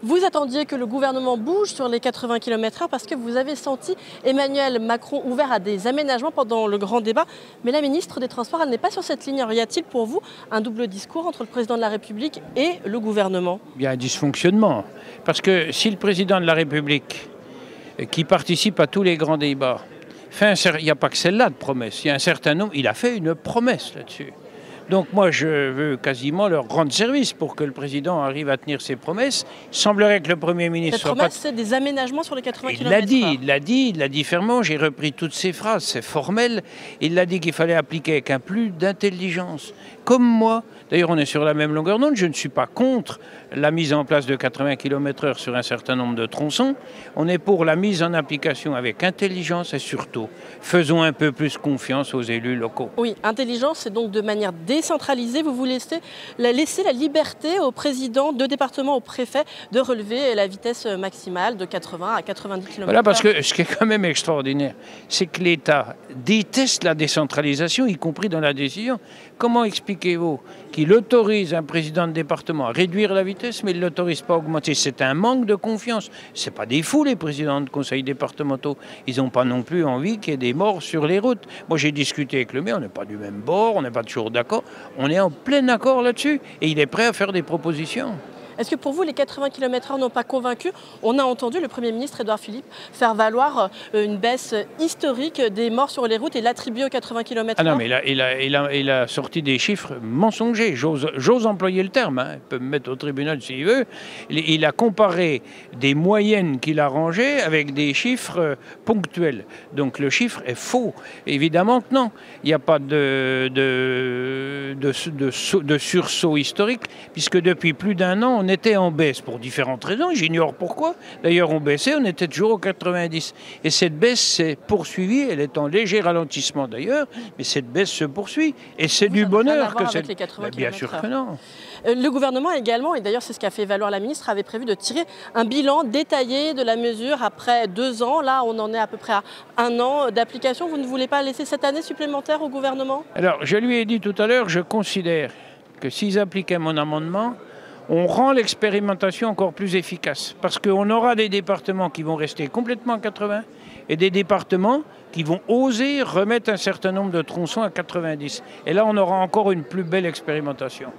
Vous attendiez que le gouvernement bouge sur les 80 km/h parce que vous avez senti Emmanuel Macron ouvert à des aménagements pendant le grand débat. Mais la ministre des Transports, elle n'est pas sur cette ligne. Alors, y a-t-il pour vous un double discours entre le président de la République et le gouvernement? Il y a un dysfonctionnement. Parce que si le président de la République, qui participe à tous les grands débats, il n'y a pas que celle-là de promesse, il y a un certain nombre, il a fait une promesse là-dessus. Donc moi, je veux quasiment leur rendre service pour que le président arrive à tenir ses promesses. Il semblerait que le Premier ministre... Cette promesse, c'est des aménagements sur les 80 km/h. Il l'a dit fermement, j'ai repris toutes ses phrases, c'est formel. Il l'a dit qu'il fallait appliquer avec un plus d'intelligence. Comme moi, d'ailleurs on est sur la même longueur d'onde, je ne suis pas contre la mise en place de 80 km/h sur un certain nombre de tronçons. On est pour la mise en application avec intelligence et surtout, faisons un peu plus confiance aux élus locaux. Oui, intelligence, c'est donc de manière décentralisée. Vous laissez la liberté au président de département, au préfet, de relever la vitesse maximale de 80 à 90 km/h. Voilà, parce que ce qui est quand même extraordinaire, c'est que l'État déteste la décentralisation, y compris dans la décision. Comment expliquez-vous qu'il autorise un président de département à réduire la vitesse, mais il ne l'autorise pas à augmenter? C'est un manque de confiance. Ce n'est pas des fous, les présidents de conseils départementaux. Ils n'ont pas non plus envie qu'il y ait des morts sur les routes. Moi, j'ai discuté avec le maire, on n'est pas du même bord, on n'est pas toujours d'accord. On est en plein accord là-dessus et il est prêt à faire des propositions. Est-ce que pour vous, les 80 km/h n'ont pas convaincu? On a entendu le Premier ministre Édouard Philippe faire valoir une baisse historique des morts sur les routes et l'attribuer aux 80 km/h. Ah non, mais il a sorti des chiffres mensongers. J'ose employer le terme. Hein. Il peut me mettre au tribunal s'il veut. Il a comparé des moyennes qu'il a rangées avec des chiffres ponctuels. Donc le chiffre est faux. Évidemment que non. Il n'y a pas de sursaut historique, puisque depuis plus d'un an, on était en baisse pour différentes raisons, j'ignore pourquoi. D'ailleurs, on baissait, on était toujours aux 90. Et cette baisse s'est poursuivie, elle est en léger ralentissement d'ailleurs, mais cette baisse se poursuit. Et c'est du bonheur que c'est... Bien sûr que non. Le gouvernement également, et d'ailleurs c'est ce qu'a fait valoir la ministre, avait prévu de tirer un bilan détaillé de la mesure après 2 ans. Là, on en est à peu près à 1 an d'application. Vous ne voulez pas laisser cette année supplémentaire au gouvernement? Alors, je lui ai dit tout à l'heure, je considère que s'ils appliquaient mon amendement, on rend l'expérimentation encore plus efficace. Parce qu'on aura des départements qui vont rester complètement à 80 et des départements qui vont oser remettre un certain nombre de tronçons à 90. Et là, on aura encore une plus belle expérimentation.